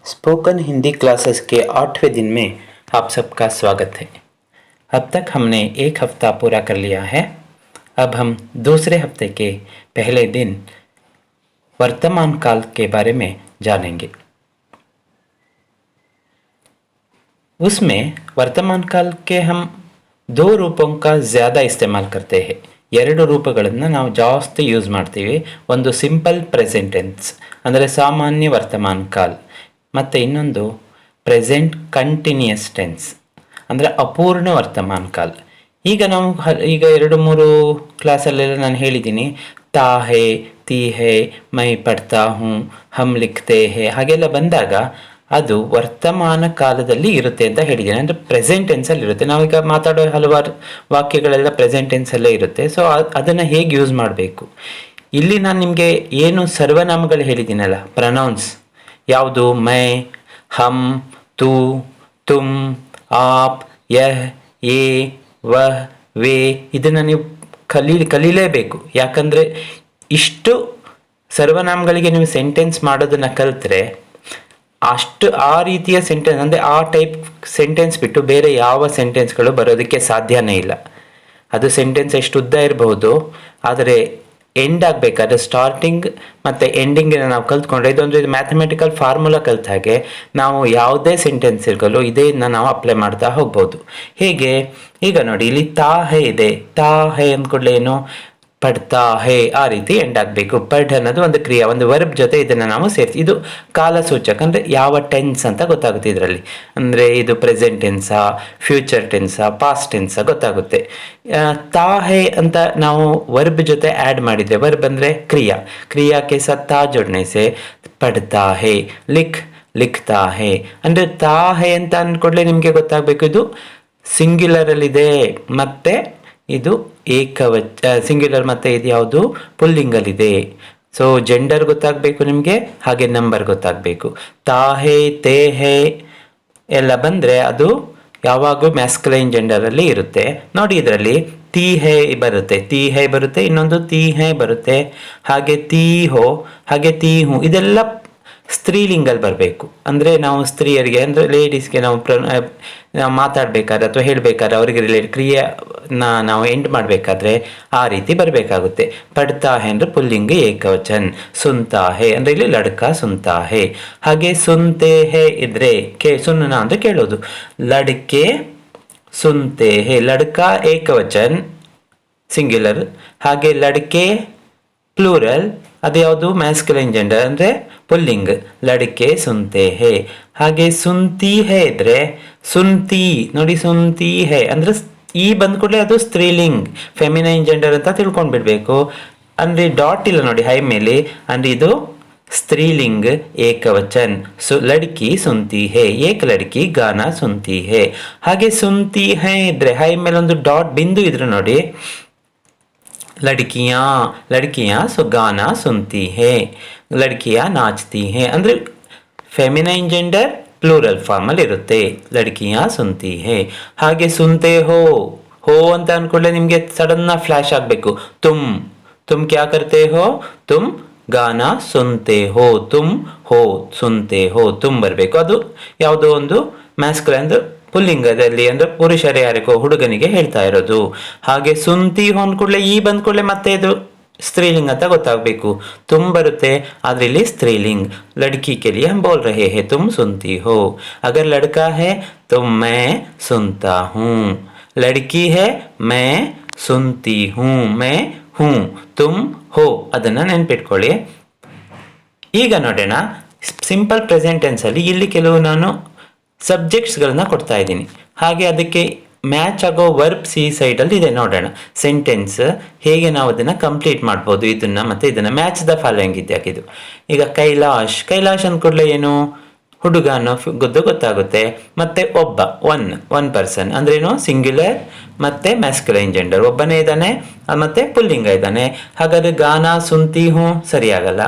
Spoken Hindi classes के 8वें दिन में आप सबका स्वागत है। अब तक हमने एक हफ्ता पूरा कर लिया है। अब हम दूसरे हफ्ते के पहले दिन वर्तमान काल के बारे में जानेंगे। उसमें वर्तमान काल के हम दो रूपों का ज़्यादा इस्तेमाल करते हैं। ಎರಡು ರೂಪಗಳನ್ನು ನಾವು ಜಾಸ್ತಿ ಯೂಸ್ ಮಾಡ್ತೀವಿ. ಒಂದು ಸಿಂಪಲ್ ಪ್ರೆಸೆಂಟ್ ಟೆನ್ಸ್ ಅಂದರೆ ಸಾಮಾನ್ಯ ವರ್ತಮಾನ ಕಾಲ, ಮತ್ತು ಇನ್ನೊಂದು ಪ್ರೆಸೆಂಟ್ ಕಂಟಿನ್ಯೂಯಸ್ ಟೆನ್ಸ್ ಅಂದರೆ ಅಪೂರ್ಣ ವರ್ತಮಾನ ಕಾಲ. ಈಗ ನಾವು ಈಗ 2-3 ಕ್ಲಾಸಲ್ಲೆಲ್ಲ ನಾನು ಹೇಳಿದ್ದೀನಿ, ತಾ ಹೇ, ತಿ ಹೇ, ಮೈ ಪಡ್ತಾ ಹೂँ, ಹಮ್ ಲಿಖ್ತೆ ಹೇ ಹಾಗೆಲ್ಲ ಬಂದಾಗ ಅದು ವರ್ತಮಾನ ಕಾಲದಲ್ಲಿ ಇರುತ್ತೆ ಅಂತ ಹೇಳಿದ್ದೀನಿ. ಅಂದರೆ ಪ್ರೆಸೆಂಟ್ ಟೆನ್ಸಲ್ಲಿ ಇರುತ್ತೆ. ನಾವೀಗ ಮಾತಾಡೋ ಹಲವಾರು ವಾಕ್ಯಗಳೆಲ್ಲ ಪ್ರೆಸೆಂಟ್ ಟೆನ್ಸಲ್ಲೇ ಇರುತ್ತೆ. ಸೊ ಅದನ್ನು ಹೇಗೆ ಯೂಸ್ ಮಾಡಬೇಕು, ಇಲ್ಲಿ ನಾನು ನಿಮಗೆ ಏನು ಸರ್ವನಾಮಗಳು ಹೇಳಿದ್ದೀನಲ್ಲ, ಪ್ರನೌನ್ಸ್ ಯಾವುದು, ಮೈ, ಹಮ್, ತೂ, ತುಮ್, ಆಪ್, ಯಹ್, ಯೇ, ವಹ್, ವೇ, ಇದನ್ನು ನೀವು ಕಲೀಲೇಬೇಕು. ಯಾಕಂದರೆ ಇಷ್ಟು ಸರ್ವನಾಮಗಳಿಗೆ ನೀವು ಸೆಂಟೆನ್ಸ್ ಮಾಡೋದನ್ನು ಕಲಿತ್ರೆ ಆ ರೀತಿಯ ಸೆಂಟೆನ್ಸ್ ಅಂದರೆ ಆ ಟೈಪ್ ಸೆಂಟೆನ್ಸ್ ಬಿಟ್ಟು ಬೇರೆ ಯಾವ ಸೆಂಟೆನ್ಸ್ಗಳು ಬರೋದಕ್ಕೆ ಸಾಧ್ಯನೇ ಇಲ್ಲ. ಅದು ಸೆಂಟೆನ್ಸ್ ಎಷ್ಟು ಉದ್ದ ಇರಬಹುದು, ಆದರೆ ಎಂಡ್ ಆಗಬೇಕಾದ್ರೆ ಸ್ಟಾರ್ಟಿಂಗ್ ಮತ್ತು ಎಂಡಿಂಗನ್ನು ನಾವು ಕಲ್ತ್ಕೊಂಡ್ರೆ ಇದು ಮ್ಯಾಥಮೆಟಿಕಲ್ ಫಾರ್ಮುಲಾ ಕಲ್ತ ಹಾಗೆ ನಾವು ಯಾವುದೇ ಸೆಂಟೆನ್ಸ್ ಇರ್ಗಲ್ಲೋ ಇದನ್ನು ನಾವು ಅಪ್ಲೈ ಮಾಡ್ತಾ ಹೋಗ್ಬೋದು. ಹೇಗೆ, ಈಗ ನೋಡಿ ಇಲ್ಲಿ ತಾ ಹೇ ಇದೆ. ತಾ ಹೇ ಅಂದ್ಕೊಳ್ಳಿ ಏನು, ಪಡ್ತಾ ಹೇ, ಆ ರೀತಿ ಎಂಡ್ ಆಗಬೇಕು. ಪಡ್ ಅನ್ನೋದು ಒಂದು ಕ್ರಿಯೆ, ಒಂದು ವರ್ಬ್ ಜೊತೆ ಇದನ್ನು ನಾವು ಸೇರಿಸಿ, ಇದು ಕಾಲಸೂಚಕ ಅಂದರೆ ಯಾವ ಟೆನ್ಸ್ ಅಂತ ಗೊತ್ತಾಗುತ್ತೆ ಇದರಲ್ಲಿ. ಅಂದರೆ ಇದು ಪ್ರೆಸೆಂಟ್ ಟೆನ್ಸಾ, ಫ್ಯೂಚರ್ ಟೆನ್ಸಾ, ಪಾಸ್ಟ್ ಟೆನ್ಸಾ ಗೊತ್ತಾಗುತ್ತೆ. ತಾ ಹೇ ಅಂತ ನಾವು ವರ್ಬ್ ಜೊತೆ ಆ್ಯಡ್ ಮಾಡಿದ್ದೆ. ವರ್ಬ್ ಅಂದರೆ ಕ್ರಿಯಾಕ್ಕೆ ತಾ ಜೋಡಣೆ ಸೆ ಪಡ್ತಾ ಹೇ, ಲಿಖ್ತಾ ಹೇ. ಅಂದರೆ ತಾ ಹೇ ಅಂತ ಅಂದ್ಕೊಡ್ಲೆ ನಿಮಗೆ ಗೊತ್ತಾಗಬೇಕು ಇದು ಸಿಂಗ್ಯುಲರಲ್ಲಿದೆ, ಮತ್ತು ಇದು ಸಿಂಗ್ಯುಲರ್, ಮತ್ತು ಇದು ಯಾವುದು ಪುಲ್ಲಿಂಗಲ್ಲಿದೆ. ಸೊ ಜೆಂಡರ್ ಗೊತ್ತಾಗಬೇಕು ನಿಮಗೆ, ಹಾಗೆ ನಂಬರ್ ಗೊತ್ತಾಗಬೇಕು. ತಾ ಹೇ, ತೇ ಹೇ ಎಲ್ಲ ಬಂದರೆ ಅದು ಯಾವಾಗೂ ಮ್ಯಾಸ್ಕುಲೈನ್ ಜೆಂಡರಲ್ಲಿ ಇರುತ್ತೆ. ನೋಡಿ ಇದರಲ್ಲಿ ತೀ ಹೇ ಬರುತ್ತೆ, ಇನ್ನೊಂದು ತೀ ಹೇ ಬರುತ್ತೆ, ಹಾಗೆ ತೀ ಹೋ, ಹಾಗೆ ತೀ ಹೂ, ಇದೆಲ್ಲ ಸ್ತ್ರೀಲಿಂಗಲ್ಲಿ ಬರಬೇಕು. ಅಂದರೆ ನಾವು ಸ್ತ್ರೀಯರಿಗೆ, ಅಂದರೆ ಲೇಡೀಸ್ಗೆ ನಾವು ಮಾತಾಡಬೇಕಾದ್ರೆ ಅಥವಾ ಹೇಳಬೇಕಾದ್ರೆ ಅವರಿಗೆ ರಿಲೇಟ್ ಕ್ರಿಯೆನ ನಾವು ಎಂಡ್ ಮಾಡಬೇಕಾದ್ರೆ ಆ ರೀತಿ ಬರಬೇಕಾಗುತ್ತೆ. ಪಡ್ತಾ ಹೇ ಅಂದರೆ ಪುಲ್ಲಿಂಗ ಏಕವಚನ್, ಸುನ್ತಾ ಹೇ ಅಂದರೆ ಇಲ್ಲಿ ಲಡ್ಕ ಸುನ್ತಾ ಹೇ, ಹಾಗೆ ಸುನ್ತೆ ಹೇ ಇದ್ರೆ ಸುನ್ನ ಅಂದರೆ ಕೇಳೋದು, ಲಡ್ಕೆ ಸುನ್ತೆ ಹೇ, ಲಡ್ಕ ಏಕವಚನ್ ಸಿಂಗ್ಯುಲರ್, ಹಾಗೆ ಲಡ್ಕೆ ಪ್ಲೂರಲ್ ಅದು ಯಾವುದು ಮ್ಯಾಸ್ಕುಲೈನ್ ಜೆಂಡರ್ ಅಂದರೆ ಪುಲ್ಲಿಂಗ್, ಲಡ್ಕೆ ಸುನ್ತೆ ಹೇ. ಹಾಗೆ ಸುನ್ತಿ ಹೇ ಇದ್ರೆ ಸುನ್ತಿ, ನೋಡಿ ಸುನ್ತಿ ಹೇ ಅಂದರೆ ಈ ಬಂದ್ಕೂಡಲೇ ಅದು ಸ್ತ್ರೀಲಿಂಗ್, ಫೆಮಿನೈನ್ ಜೆಂಡರ್ ಅಂತ ತಿಳ್ಕೊಂಡ್ಬಿಡ್ಬೇಕು. ಅಂದರೆ ಡಾಟ್ ಇಲ್ಲ ನೋಡಿ ಹೈ ಮೇಲೆ, ಅಂದರೆ ಇದು ಸ್ತ್ರೀಲಿಂಗ್ ಏಕವಚನ್. ಲಡ್ಕಿ ಸುನ್ತಿ ಹೇ, ಏಕ್ ಲಡ್ಕಿ ಗಾನ ಸುನ್ತಿ ಹೇ. ಹಾಗೆ ಸುನ್ತಿ ಹೇ ಇದ್ರೆ ಹೈ ಮೇಲೆ ಒಂದು ಡಾಟ್ ಬಿಂದು ಇದ್ರೆ ನೋಡಿ ಲಡ್ಕಿಯಾँ ಸೊ ಗಾನಾ ಸುನ್ತಿ ಹೇ, ಲಡ್ಕಿಯಾँ ನಾಚ್ತಿ ಹೇ. ಅಂದರೆ ಫೆಮಿನೈನ್ ಜೆಂಡರ್ ಪ್ಲೂರಲ್ ಫಾರ್ಮಲ್ಲಿ ಇರುತ್ತೆ, ಲಡ್ಕಿಯಾँ ಸುನ್ತಿ ಹೇ. ಹಾಗೆ ಸುನ್ತೆ ಹೋ ಅಂತ ಅಂದ್ಕೊಳ್ಳೆ ನಿಮಗೆ ಸಡನ್ನ ಫ್ಲ್ಯಾಶ್ ಆಗಬೇಕು, ತುಮ್ ಕ್ಯಾ ಕರ್ತೆ ಹೋ, ತುಮ್ ಗಾನಾ ಸುನ್ತೆ ಹೋ, ತುಮ್ ಹೋ ಸುನ್ತೆ ಹೋ, ತುಮ್ ಬರಬೇಕು. ಅದು ಯಾವುದೋ ಒಂದು ಮ್ಯಾಸ್ಕುಲೈನ್ ಅಂದರೆ ಪುಲ್ಲಿಂಗದಲ್ಲಿ, ಅಂದರೆ ಪುರುಷರೇ ಯಾರಿಗೋ ಹುಡುಗನಿಗೆ ಹೇಳ್ತಾ ಇರೋದು. ಹಾಗೆ ಸುನ್ತಿ ಹೋ ಅಂದ್ಕೂಡಲೇ ಈ ಬಂದ್ಕೂಡಲೇ ಮತ್ತೆ ಇದು ಸ್ತ್ರೀಲಿಂಗ್ ಅಂತ ಗೊತ್ತಾಗಬೇಕು. ತುಮ್ ಬರುತ್ತೆ, ಆದರೆ ಇಲ್ಲಿ ಸ್ತ್ರೀಲಿಂಗ್. ಲಡ್ಕಿ ಕೆ ಲಿಯೆ ಹಮ್ ಬೋಲ್ ರಹೆ ಹೇ, ತುಮ್ ಸುನ್ತಿ ಹೋ. ಅಗರ್ ಲಡ್ಕಾ ಹೇ ತುಮ್ ಮೈ ಸುನ್ತಾ ಹೂँ, ಲಡ್ಕಿ ಹೇ ಮೈ ಸುನ್ತಿ ಹೂँ, ಮೈ ಹೂँ, ತುಮ್ ಹೋ. ಅದನ್ನು ನೆನ್ಪಿಟ್ಕೊಳ್ಳಿ. ಈಗ ನೋಡೋಣ ಸಿಂಪಲ್ ಪ್ರೆಸೆಂಟ್ ಟೆನ್ಸಲ್ಲಿ ಇಲ್ಲಿ ಕೆಲವು ನಾನು ಸಬ್ಜೆಕ್ಟ್ಸ್ಗಳನ್ನ ಕೊಡ್ತಾ ಇದ್ದೀನಿ, ಹಾಗೆ ಅದಕ್ಕೆ ಮ್ಯಾಚ್ ಆಗೋ ವರ್ಬ್ ಸಿ ಸೈಡಲ್ಲಿ ಇದೆ. ನೋಡೋಣ ಸೆಂಟೆನ್ಸ್ ಹೇಗೆ ನಾವು ಅದನ್ನು ಕಂಪ್ಲೀಟ್ ಮಾಡ್ಬೋದು, ಇದನ್ನು ಮತ್ತು ಇದನ್ನು ಮ್ಯಾಚ್ ದ ಫಾಲೋಯಿಂಗ್ ಇದೆ ಹಾಕಿದ್ದು. ಈಗ ಕೈಲಾಶ್ ಅಂದ್ಕೊಡ್ಲೆ ಏನು, ಹುಡುಗ ಅನ್ನೋ ಗೊತ್ತಾಗುತ್ತೆ, ಮತ್ತು ಒನ್ ಪರ್ಸನ್ ಅಂದ್ರೇನು ಸಿಂಗ್ಯುಲರ್ ಮತ್ತು ಮ್ಯಾಸ್ಕುಲೈನ್ ಜೆಂಡರ್, ಒಬ್ಬನೇ ಇದ್ದಾನೆ ಮತ್ತು ಪುಲ್ಲಿಂಗ ಇದ್ದಾನೆ. ಹಾಗಾದರೆ ಗಾನಾ ಸುನ್ತಿ ಹೂँ ಸರಿಯಾಗಲ್ಲ,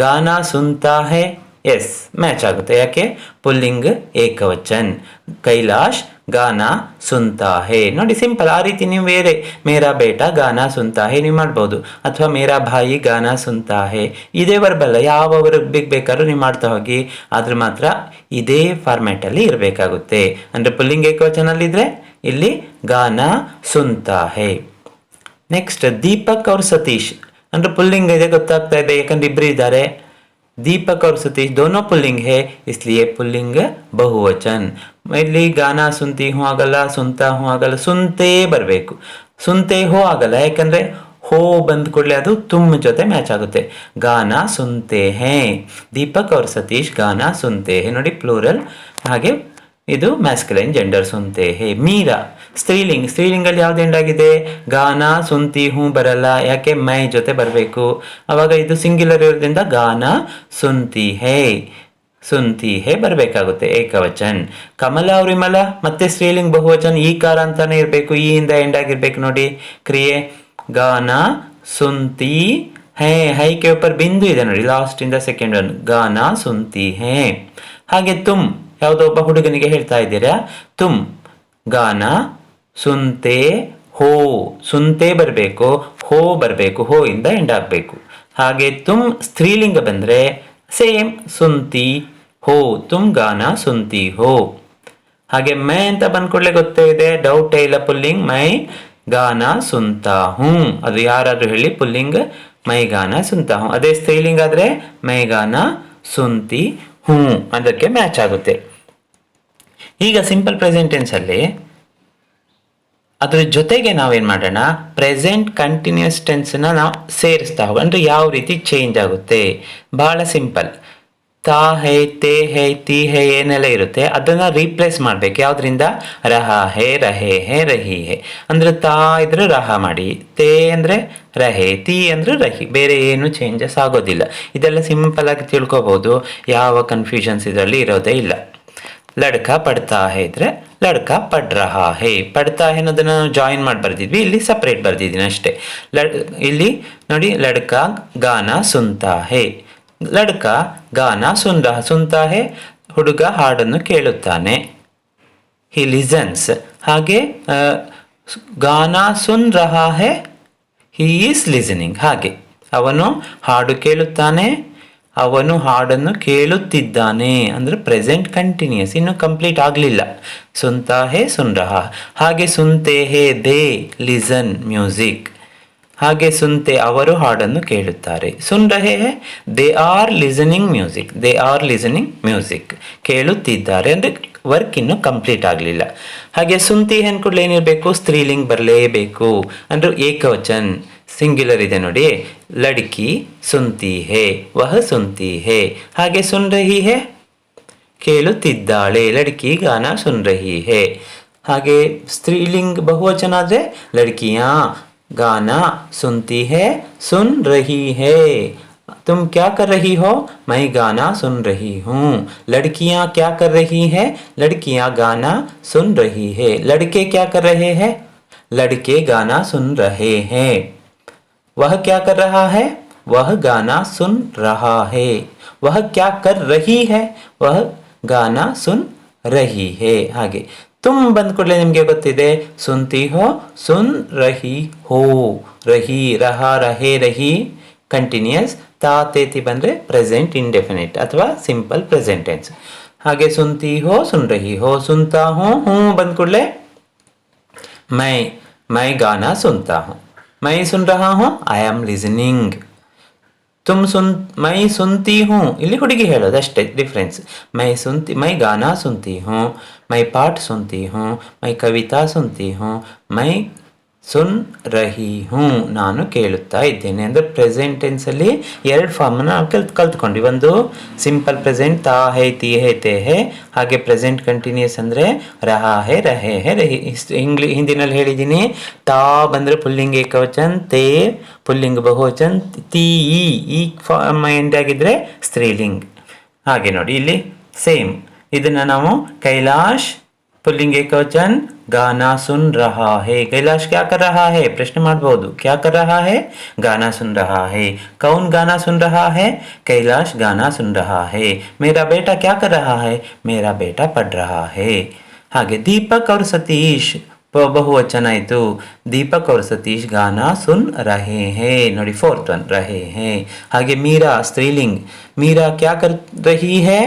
ಗಾನಾ ಸುನ್ತಾ ಹೇ ಎಸ್ ಮ್ಯಾಚ್ ಆಗುತ್ತೆ. ಯಾಕೆ? ಪುಲ್ಲಿಂಗ್ ಏಕವಚನ್. ಕೈಲಾಶ್ ಗಾನಾ ಸುನ್ತಾ ಹೇ. ನೋಡಿ ಸಿಂಪಲ್. ಆ ರೀತಿ ನೀವು ಬೇರೆ ಮೇರಾ ಬೇಟ ಗಾನಾ ಸುನ್ತಾ ಹೇ ನೀವು ಮಾಡ್ಬೋದು, ಅಥವಾ ಮೇರಾ ಭಾಯಿ ಗಾನಾ ಸುನ್ತಾ ಹೇ. ಇದೇ ವರ್ಬಲ್ಲ, ಯಾವ ವರ್ಬಿಗೆ ಬೇಕಾದ್ರೂ ನೀವು ಮಾಡ್ತಾ ಹೋಗಿ, ಆದ್ರೆ ಮಾತ್ರ ಇದೇ ಫಾರ್ಮ್ಯಾಟಲ್ಲಿ ಇರಬೇಕಾಗುತ್ತೆ. ಅಂದರೆ ಪುಲ್ಲಿಂಗ್ ಏಕವಚನಲ್ಲಿದ್ದರೆ ಇಲ್ಲಿ ಗಾನಾ ಸುನ್ತಾ ಹೇ. ನೆಕ್ಸ್ಟ್ ದೀಪಕ್ ಅವ್ರ ಸತೀಶ್ ಅಂದ್ರೆ ಪುಲ್ಲಿಂಗ್ ಇದೆ, ಗೊತ್ತಾಗ್ತಾ ಇದೆ ಯಾಕಂದ್ರೆ ಇಬ್ಬರು ಇದ್ದಾರೆ. दीपक और सतीश दोनों पुल्लिंग है, इसलिए पुल्लिंग बहुवचन. ಇಲ್ಲಿ ಗಾನಾ ಸುನ್ತಿ ಹೂ ಆಗಲ್ಲ, ಸುನ್ತಾ ಹೂ ಆಗಲ್ಲ, ಸುನ್ತೇ ಬರಬೇಕು. ಸುನ್ತೆ ಹೋ ಆಗಲ್ಲ, ಯಾಕಂದ್ರೆ ಹೋ ಬಂದ ಕೂಡಲೇ ಅದು ತುಮ್ ಜೊತೆ ಮ್ಯಾಚ್ ಆಗುತ್ತೆ. ಗಾನಾ ಸುನ್ತೆ ಹೇ, ದೀಪಕ್ और ಸತೀಶ್ ಗಾನಾ ಸುನ್ತೆ ಹೇ. ನೋಡಿ ಪ್ಲೂರಲ್, ಹಾಗೆ ಇದು ಮ್ಯಾಸ್ಕುಲೈನ್ ಜೆಂಡರ್ ಸುನ್ತೆ ಹೇ. ಮೀರಾ ಸ್ತ್ರೀಲಿಂಗ್. ಸ್ತ್ರೀಲಿಂಗಲ್ಲಿ ಯಾವ್ದು ಎಂಡಾಗಿದೆ? ಗಾನಾ ಸುನ್ತಿ ಹೂ ಬರಲ್ಲ, ಯಾಕೆ? ಮೈ ಜೊತೆ ಬರಬೇಕು. ಅವಾಗ ಇದು ಸಿಂಗ್ಯುಲರ್ ಇರೋದ್ರಿಂದ ಗಾನಾ ಸುನ್ತಿ ಹೇ, ಸುನ್ತಿ ಹೇ ಬರಬೇಕಾಗುತ್ತೆ ಏಕವಚನ್. ಕಮಲ ಅವ್ರ ವಿಮಲ ಮತ್ತೆ ಸ್ತ್ರೀಲಿಂಗ್ ಬಹುವಚನ್, ಈ ಕಾರ ಅಂತಾನೆ ಇರಬೇಕು, ಈ ಇಂದ ಎಂಡ್ ಆಗಿರ್ಬೇಕು. ನೋಡಿ ಕ್ರಿಯೆ ಗಾನಾ ಸುನ್ತಿ ಹೇ, ಹೈ ಕೆ ऊपर ಬಿಂದು ಇದೆ ನೋಡಿ, ಲಾಸ್ಟ್ ಇಂದ ಸೆಕೆಂಡ್ ಒನ್, ಗಾನಾ ಸುನ್ತಿ ಹೇ. ಹಾಗೆ ತುಮ್, ಯಾವುದೋ ಒಬ್ಬ ಹುಡುಗನಿಗೆ ಹೇಳ್ತಾ ಇದ್ದೀರಾ, ತುಮ್ ಗಾನಾ ಸುನ್ತೆ ಹೋ. ಸುನ್ತೆ ಬರಬೇಕು, ಹೋ ಬರಬೇಕು, ಹೋ ಇಂದ ಎಂಡ್ ಆಗಬೇಕು. ಹಾಗೆ ತುಮ್ ಸ್ತ್ರೀಲಿಂಗ ಬಂದರೆ ಸೇಮ್ ಸುನ್ತಿ ಹೋ, ತುಮ್ ಗಾನಾ ಸುನ್ತಿ ಹೋ. ಹಾಗೆ ಮೈ ಅಂತ ಬಂದ್ಕೊಡ್ಲೆ ಗೊತ್ತೇ ಇದೆ, ಡೌಟೇ ಇಲ್ಲ. ಪುಲ್ಲಿಂಗ್ ಮೈ ಗಾನಾ ಸುನ್ತಾ ಹೂ, ಅದು ಯಾರಾದ್ರೂ ಹೇಳಿ ಪುಲ್ಲಿಂಗ್ ಮೈ ಗಾನಾ ಸುನ್ತಾ ಹೂ. ಅದೇ ಸ್ತ್ರೀಲಿಂಗ ಆದ್ರೆ ಮೈ ಗಾನಾ ಸುನ್ತಿ ಹೂ, ಅದಕ್ಕೆ ಮ್ಯಾಚ್ ಆಗುತ್ತೆ. ಈಗ ಸಿಂಪಲ್ ಪ್ರೆಸೆಂಟ್ ಟೆನ್ಸ್ ಅಲ್ಲಿ ಅದ್ರ ಜೊತೆಗೆ ನಾವೇನು ಮಾಡೋಣ, ಪ್ರೆಸೆಂಟ್ ಕಂಟಿನ್ಯೂಸ್ ಟೆನ್ಸ್ನ ನಾವು ಸೇರಿಸ್ತಾ ಹೋಗೋಣ. ಅಂದರೆ ಯಾವ ರೀತಿ ಚೇಂಜ್ ಆಗುತ್ತೆ, ಭಾಳ ಸಿಂಪಲ್. ತಾ ಹೇ, ತೇ ಹೇ, ತಿ ಹೇ ಏನೆಲ್ಲ ಇರುತ್ತೆ ಅದನ್ನು ರೀಪ್ಲೇಸ್ ಮಾಡಬೇಕು. ಯಾವುದರಿಂದ? ರಹ ಹೇ, ರಹೇ ಹೇ, ರಹಿ ಹೇ. ಅಂದರೆ ತಾ ಇದ್ರೆ ರಹ ಮಾಡಿ, ತೇ ಅಂದರೆ ರಹೆ, ತಿ ಅಂದರೆ ರಹಿ, ಬೇರೆ ಏನು ಚೇಂಜಸ್ ಆಗೋದಿಲ್ಲ. ಇದೆಲ್ಲ ಸಿಂಪಲ್ ಆಗಿ ತಿಳ್ಕೊಬೋದು, ಯಾವ ಕನ್ಫ್ಯೂಷನ್ಸ್ ಇದರಲ್ಲಿ ಇರೋದೇ ಇಲ್ಲ. ಲಡ್ಕ ಪಡ್ತಾ ಹೇ ಇದ್ರೆ ಲಡ್ಕ ಪಡ್ ರಹಾ ಹೇ. ಪಡ್ತಾ ಹೇ ಅನ್ನೋದನ್ನು ಜಾಯಿನ್ ಮಾಡಿ ಬರ್ದಿದ್ವಿ, ಇಲ್ಲಿ ಸಪ್ರೇಟ್ ಬರ್ದಿದ್ದೀನಿ ಅಷ್ಟೇ. ಇಲ್ಲಿ ನೋಡಿ, ಲಡ್ಕ ಗಾನಾ ಸುನ್ತಾ ಹೇ, ಲಡ್ಕ ಗಾನಾ ಸುನ್ ರಹಾ, ಸುನ್ತಾ ಹೇ ಹುಡುಗ ಹಾಡನ್ನು ಕೇಳುತ್ತಾನೆ, ಹಿ ಲಿಸನ್ಸ್. ಹಾಗೆ ಗಾನಾ ಸುನ್ ರಹಾ ಹೇ, ಹಿ ಈಸ್ ಲಿಸನಿಂಗ್. ಹಾಗೆ ಅವನು ಹಾಡು ಕೇಳುತ್ತಾನೆ, ಅವನು ಹಾಡನ್ನು ಕೇಳುತ್ತಿದ್ದಾನೆ. ಅಂದರೆ ಪ್ರೆಸೆಂಟ್ ಕಂಟಿನ್ಯೂಸ್, ಇನ್ನು ಕಂಪ್ಲೀಟ್ ಆಗಲಿಲ್ಲ. ಸುನ್ತಾ ಹೇ, ಸುನ್ ರಹಾ. ಹಾಗೆ ಸುನ್ತೆ ಹೇ, ದೇ ಲಿಸನ್ ಮ್ಯೂಸಿಕ್. ಹಾಗೆ ಸುನ್ತೆ ಅವರು ಹಾಡನ್ನು ಕೇಳುತ್ತಾರೆ. ಸುನ್ ರಹೆ ಹೇ, they are listening music, they are listening music, ಕೇಳುತ್ತಿದ್ದಾರೆ. ಅಂದರೆ ವರ್ಕ್ ಇನ್ನೂ ಕಂಪ್ಲೀಟ್ ಆಗಲಿಲ್ಲ. ಹಾಗೆ ಸುನ್ತಿ ಹೇ ಅನ್ಕೊಡ್ಲೆ ಏನಿರಬೇಕು? ಸ್ತ್ರೀಲಿಂಗ್ ಬರಲೇಬೇಕು. ಅಂದರೆ ಏಕವಚನ್, ಸಿಂಗ್ಯುಲರ್ ಇದೆ ನೋಡಿ, ಲಡ್ಕಿ ಸುನ್ತಿ ಹೇ, ವಹ ಸುನ್ತಿ ಹೇ. ಹಾಗೆ ಸುನ್ ರಹಿ ಹೇ, ಕೇಳುತ್ತಿದ್ದಾಳೆ, ಲಡ್ಕಿ ಗಾನಾ ಸುನ್ ರಹಿ ಹೇ. ಹಾಗೆ ಸ್ತ್ರೀಲಿಂಗ್ ಬಹುವಚನ ಆದರೆ ಲಡ್ಕಿಯಾ गाना सुनती है, सुन रही है. तुम क्या कर रही हो? मैं गाना सुन रही हूँ. लड़कियाँ क्या कर रही हैं? लड़कियाँ गाना सुन रही है. लड़के क्या कर रहे हैं? लड़के गाना सुन रहे हैं. वह क्या कर रहा है? वह गाना सुन रहा है. वह क्या कर रही है? वह गाना सुन रही है. ಹಾಗೆ ತುಮ್ ಬಂದ ಕೂಡಲೇ ನಿಮಗೆ ಗೊತ್ತಿದೆ, ಸುನ್ತಿ ಹೋ, ಸುನ್ ರಹಿ ಹೋ, ರಹಿ ರಹ ರಹೆ ರಹಿ ಕಂಟಿನ್ಯೂಸ್. ತಾ ತೇತಿ ಬಂದರೆ ಪ್ರೆಸೆಂಟ್ ಇಂಡೆಫಿನಿಟ್ ಅಥವಾ ಸಿಂಪಲ್ ಪ್ರೆಸೆಂಟ್ ಟೆನ್ಸ್. ಹಾಗೆ ಸುನ್ತಿ ಹೋ, ಸುನ್ ರಹಿ ಹೋ, ಸುನ್ತಾ ಹೋ, ಹೂ ಬಂದ ಕೂಡಲೇ ಮೈ ಗಾನಾ ಸುನ್ತಾ ಹೋ, ಮೈ ಸುನ್ ರಹಾ ಹೋ, ಐ ಆಮ್ ಲಿಸನಿಂಗ್. ಮೈ ಸುನ್ತಿ ಹೂँ, ಇಲ್ಲಿ ಹುಡುಗಿ ಹೇಳೋದು ಅಷ್ಟೇ ಡಿಫ್ರೆನ್ಸ್. ಮೈ ಗಾನಾ ಸುನ್ತಿ ಹೂँ, ಮೈ ಪಾಠ ಸುನ್ತಿ ಹೂँ, ಮೈ ಕವಿತಾ ಸುನ್ತಿ ಹೂँ, ಮೈ ಸುನ್ ರಹಿ ಹೂँ, ನಾನು ಕೇಳುತ್ತಾ ಇದ್ದೇನೆ. ಅಂದರೆ ಪ್ರೆಸೆಂಟ್ ಟೆನ್ಸಲ್ಲಿ ಎರಡು ಫಾರ್ಮನ್ನು ನಾವು ಕಲ್ತ್ಕೊಂಡ್ವಿ. ಒಂದು ಸಿಂಪಲ್ ಪ್ರೆಸೆಂಟ್ ತಾ ಹೇ, ತಿ ಹೇ, ತೇ ಹೇ. ಹಾಗೆ ಪ್ರೆಸೆಂಟ್ ಕಂಟಿನ್ಯೂಸ್ ಅಂದರೆ ರಹಾ ಹೇ, ರಹೇ ಹೇ, ರಹಿ. ಹಿಂದಿನಲ್ಲಿ ಹೇಳಿದ್ದೀನಿ, ತಾ ಬಂದರೆ ಪುಲ್ಲಿಂಗ್ ಏಕವಚನ್, ತೇ ಪುಲ್ಲಿಂಗ್ ಬಹುವಚನ್, ತಿ ಈ ಫಾರ್ಮ್ ಎಂದಾಗಿದ್ದರೆ ಸ್ತ್ರೀಲಿಂಗ್. ಹಾಗೆ ನೋಡಿ ಇಲ್ಲಿ ಸೇಮ್ ಇದನ್ನು ನಾವು ಕೈಲಾಶ್ ಪುಲ್ಲಿಂಗ್ ಏಕವಚನ್, गाना सुन रहा है। कैलाश क्या कर रहा है? प्रश्न ಮಾಡಬಹುದು, क्या कर रहा है? गाना सुन रहा है। कौन गाना सुन रहा है? कैलाश गाना सुन रहा है। मेरा बेटा क्या कर रहा है? मेरा बेटा पढ़ रहा है। ಹಾಗೆ ದೀಪಕ್ और ಸತೀಶ್ ಬಹುವಚನ ಆಯಿತು। ದೀಪಕ್ और ಸತೀಶ್ ಗಾನಾ ಸುನ್ ರಹೆ ಹೇ, ನೋಡಿ ಫೋರ್ತ್ ಒನ್ ರಹೆ ಹೇ। ಹಾಗೆ ಮೀರಾ ಸ್ತ್ರೀಲಿಂಗ್, ಮೀರಾ ಕ್ಯಾ ಕರ್ ರಹಿ ಹೇ?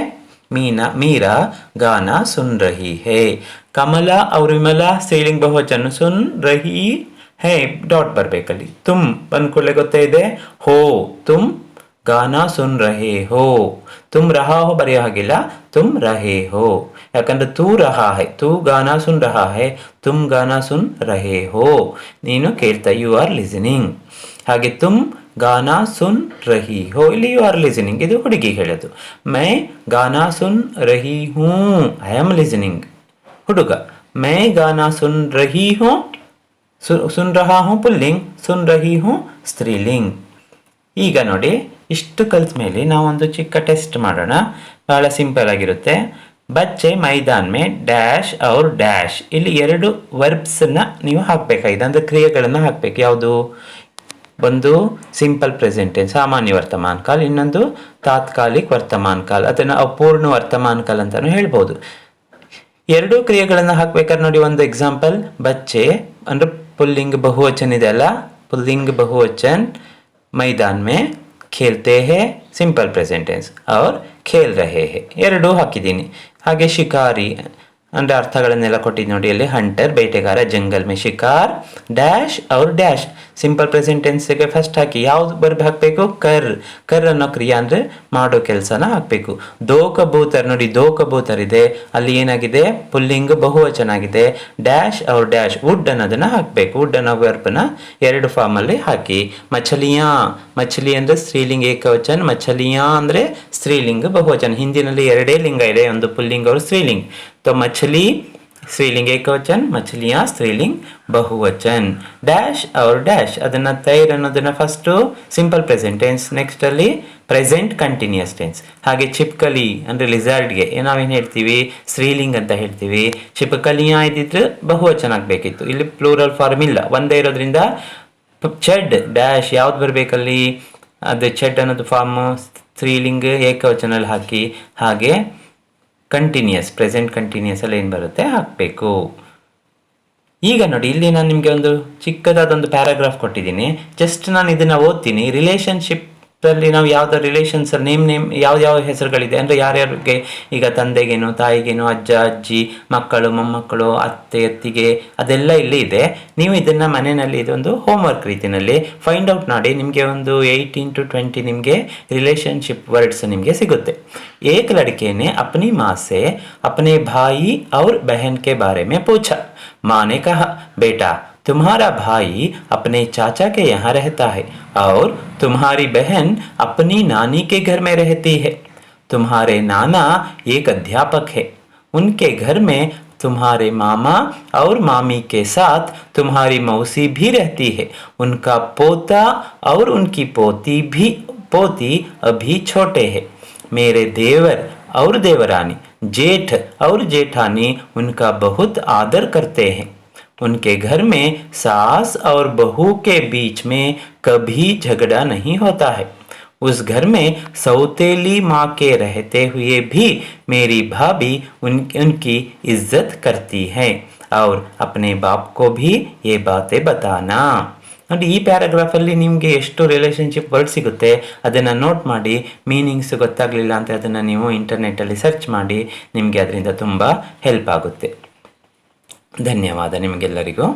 मीरा गाना सुन रही है। कमला और विमला स्त्रीलिंग ಬಹುವಚನ सुन रही है ಡಾಟ್ ಬರಬೇಕಲ್ಲಿ। ತುಮ್ ಬಂದ್ಕೊಳ್ಳೆ ಗೊತ್ತೇ ಇದೆ, ಹೋ ತುಮ್ ಗಾನಾ ಸುನ್ ರಹೆ ಹೋ। ತುಮ್ ರಹಾ ಹೋ ಬರೆಯೋ ಹಾಗಿಲ್ಲ, ತುಮ್ ರಹೆ ಹೋ, ಯಾಕಂದ್ರೆ ತೂ ರಹಾ ಹೈ, ತೂ ಗಾನಾ ಸುನ್ ರಹಾ ಹೈ, ತುಮ್ ಗಾನಾ ಸುನ್ ರಹೆ ಹೋ, ನೀನು ಕೇಳ್ತಾ, ಯು ಆರ್ ಲಿಸನಿಂಗ್। ಹಾಗೆ ತುಮ್ ಗಾನಾ ಸುನ್ ರಹಿ ಹೋ, ಇಲ್ಲಿ ಯು ಆರ್ ಲಿಸನಿಂಗ್, ಇದು ಹುಡುಗಿ ಹೇಳೋದು। ಮೈ ಗಾನಾ ಸುನ್ ರಹಿ ಹೂ, ಐ ಆಮ್ ಲಿಸನಿಂಗ್ ಹುಡುಗ। ಮೈ ಗಾನಾ ಸುನ್ ರಹಿ ಹೂ, ಸುನ್ ರಹಾ ಹೂ ಪುಲ್ಲಿಂಗ್, ಸುನ್ ರಹಿ ಹೂ ಸ್ತ್ರೀಲಿಂಗ್। ಈಗ ನೋಡಿ, ಇಷ್ಟು ಕಲ್ತ ಮೇಲೆ ನಾವೊಂದು ಚಿಕ್ಕ ಟೆಸ್ಟ್ ಮಾಡೋಣ, ಬಹಳ ಸಿಂಪಲ್ ಆಗಿರುತ್ತೆ। ಬಚ್ಚೆ ಮೈದಾನ್ ಮೇ ಡ್ಯಾಶ್ ಔರ್ ಡ್ಯಾಶ್, ಇಲ್ಲಿ ಎರಡು ವರ್ಬ್ಸನ್ನ ನೀವು ಹಾಕಬೇಕಾಗಿದೆ, ಅಂದರೆ ಕ್ರಿಯೆಗಳನ್ನು ಹಾಕಬೇಕು। ಯಾವುದು? ಒಂದು ಸಿಂಪಲ್ ಪ್ರೆಸೆಂಟ್ ಟೆನ್ಸ್ ಸಾಮಾನ್ಯ ವರ್ತಮಾನ ಕಾಲ, ಇನ್ನೊಂದು ತಾತ್ಕಾಲಿಕ ವರ್ತಮಾನ ಕಾಲ, ಅದನ್ನು ಅಪೂರ್ಣ ವರ್ತಮಾನ ಕಾಲ ಅಂತಾನು ಹೇಳ್ಬೋದು। ಎರಡೂ ಕ್ರಿಯೆಗಳನ್ನು ಹಾಕ್ಬೇಕಾದ್ರೆ ನೋಡಿ, ಒಂದು ಎಕ್ಸಾಂಪಲ್, ಬಚ್ಚೆ ಅಂದ್ರೆ ಪುಲ್ಲಿಂಗ್ ಬಹುವಚನ ಇದೆ ಅಲ್ಲ, ಪುಲ್ಲಿಂಗ್ ಬಹುವಚನ್, मैदान में खेलते हैं सिंपल प्रेजेंट टेंस और खेल रहे हैं, ಎರಡೂ ಹಾಕಿದ್ದೀನಿ। ಹಾಗೆ ಶಿಕಾರಿ ಅಂದರೆ ಅರ್ಥಗಳನ್ನೆಲ್ಲ ಕೊಟ್ಟಿದ್ದು ನೋಡಿ, ಅಲ್ಲಿ ಹಂಟರ್ ಬೇಟೆಗಾರ, ಜಂಗಲ್ ಮೇ ಶಿಕಾರ್ ಡ್ಯಾಶ್ ಔರ್ ಡ್ಯಾಶ್, ಸಿಂಪಲ್ ಪ್ರೆಸೆಂಟ್ ಟೆನ್ಸ್ಗೆ ಫಸ್ಟ್ ಹಾಕಿ ಯಾವ್ದು ವರ್ಬ್ ಹಾಕಬೇಕು? ಕರ್, ಕರ್ ಅನ್ನೋ ಕ್ರಿಯೆ ಅಂದರೆ ಮಾಡೋ ಕೆಲಸನ ಹಾಕಬೇಕು। ದೋ ಕಬೂತರ್ ನೋಡಿ, ದೋ ಕಬೂತರ್ ಇದೆ, ಅಲ್ಲಿ ಏನಾಗಿದೆ? ಪುಲ್ಲಿಂಗ್ ಬಹುವಚನ ಆಗಿದೆ, ಡ್ಯಾಶ್ ಔರ್ ಡ್ಯಾಶ್ ವುಡ್ ಅನ್ನೋದನ್ನ ಹಾಕಬೇಕು, ವುಡ್ ಅನ್ನೋ ವರ್ಬ್ನ ಎರಡು ಫಾರ್ಮಲ್ಲಿ ಹಾಕಿ। ಮಛಲಿಯಾ, ಮಛಲಿ ಅಂದರೆ ಸ್ತ್ರೀಲಿಂಗ ಏಕವಚನ, ಮಛಲಿಯಾ ಅಂದರೆ ಸ್ತ್ರೀಲಿಂಗ ಬಹುವಚನ, ಹಿಂದಿನಲ್ಲಿ ಎರಡೇ ಲಿಂಗ ಇದೆ, ಒಂದು ಪುಲ್ಲಿಂಗ್ और ಸ್ತ್ರೀಲಿಂಗ್। तो मछली स्त्रीलिंग ಏಕವಚನ, ಮಛಲಿಯಾ ಸ್ತ್ರೀಲಿಂಗ್ ಬಹುವಚನ್। ಡ್ಯಾಶ್ ಔರ್ ಡ್ಯಾಶ್ ಅದನ್ನ ತೈರ್ ಅನ್ನೋದನ್ನ first simple present tense, next ಅಲ್ಲಿ ಪ್ರೆಸೆಂಟ್ ಕಂಟಿನ್ಯೂಸ್ ಟೆನ್ಸ್। ಹಾಗೆ ಚಿಪ್ಕಲಿ ಅಂದ್ರೆ ಲಿಸಾರ್ಡ್ಗೆ ನಾವೇನು ಹೇಳ್ತೀವಿ? ಸ್ತ್ರೀಲಿಂಗ್ ಅಂತ ಹೇಳ್ತೀವಿ। ಚಿಪ್ಕಲಿಯಾ ಇದ್ದಿದ್ರೆ ಬಹುವಚನ ಆಗಬೇಕಿತ್ತು, ಇಲ್ಲಿ ಪ್ಲೂರಲ್ ಫಾರ್ಮ್ ಇಲ್ಲ, ಒಂದೇ ಇರೋದ್ರಿಂದ ಚೆಡ್ ಡ್ಯಾಶ್ ಯಾವ್ದು ಬರಬೇಕಲ್ಲಿ? ಅದು ಚೆಡ್ ಅನ್ನೋದು ಫಾರ್ಮ್ ಸ್ತ್ರೀಲಿಂಗ್ ಏಕವಚನಲ್ಲಿ ಹಾಕಿ, ಹಾಗೆ ಕಂಟಿನ್ಯೂಸ್ ಪ್ರೆಸೆಂಟ್ ಕಂಟಿನ್ಯೂಸ್ ಅಲ್ಲಿ ಏನು ಬರುತ್ತೆ ಹಾಕಬೇಕು। ಈಗ ನೋಡಿ, ಇಲ್ಲಿ ನಾನು ನಿಮಗೆ ಒಂದು ಚಿಕ್ಕದಾದೊಂದು ಪ್ಯಾರಾಗ್ರಾಫ್ ಕೊಟ್ಟಿದ್ದೀನಿ, ಜಸ್ಟ್ ನಾನು ಇದನ್ನು ಓದ್ತೀನಿ। ರಿಲೇಷನ್ಶಿಪ್ ಅಲ್ಲಿ ನಾವು ಯಾವ್ದು ರಿಲೇಷನ್ಸ್ ಅಲ್ಲಿ ನೇಮ್ ಯಾವ ಹೆಸರುಗಳಿದೆ ಅಂದರೆ ಯಾರ್ಯಾರಿಗೆ, ಈಗ ತಂದೆಗೇನು, ತಾಯಿಗೇನು, ಅಜ್ಜ ಅಜ್ಜಿ, ಮಕ್ಕಳು ಮೊಮ್ಮಕ್ಕಳು, ಅತ್ತೆ ಅತ್ತಿಗೆ, ಅದೆಲ್ಲ ಇಲ್ಲಿ ಇದೆ। ನೀವು ಇದನ್ನು ಮನೆಯಲ್ಲಿ ಇದೊಂದು ಹೋಮ್ವರ್ಕ್ ರೀತಿಯಲ್ಲಿ ಫೈಂಡ್ ಔಟ್ ಮಾಡಿ, ನಿಮಗೆ ಒಂದು 18 to 20 ನಿಮಗೆ ರಿಲೇಷನ್ಶಿಪ್ ವರ್ಡ್ಸ್ ನಿಮಗೆ ಸಿಗುತ್ತೆ। एक लड़के ने अपनी माँ से अपने भाई और बहन के बारे में पूछा। माँ ने कहा, बेटा तुम्हारा भाई अपने चाचा के यहाँ रहता है और तुम्हारी बहन अपनी नानी के घर में रहती है। तुम्हारे नाना एक अध्यापक है, उनके घर में तुम्हारे मामा और मामी के साथ तुम्हारी मौसी भी रहती है। उनका पोता और उनकी पोती अभी छोटे हैं। मेरे देवर और देवरानी, जेठ और जेठानी उनका बहुत आदर करते हैं। उनके घर में सास और बहू के बीच में कभी झगड़ा नहीं होता है। उस घर में सौतेली माँ के रहते हुए भी मेरी भाभी उनकी इज्जत करती है और अपने बाप को भी ये बातें बताना। ನೋಡಿ, ಈ ಪ್ಯಾರಾಗ್ರಾಫಲ್ಲಿ ನಿಮಗೆ ಎಷ್ಟು ರಿಲೇಷನ್ಶಿಪ್ ವರ್ಡ್ ಸಿಗುತ್ತೆ ಅದನ್ನು ನೋಟ್ ಮಾಡಿ, ಮೀನಿಂಗ್ಸ್ ಗೊತ್ತಾಗಲಿಲ್ಲ ಅಂತ ಅದನ್ನು ನೀವು ಇಂಟರ್ನೆಟ್ಟಲ್ಲಿ ಸರ್ಚ್ ಮಾಡಿ, ನಿಮಗೆ ಅದರಿಂದ ತುಂಬ ಹೆಲ್ಪ್ ಆಗುತ್ತೆ। ಧನ್ಯವಾದ ನಿಮಗೆಲ್ಲರಿಗೂ।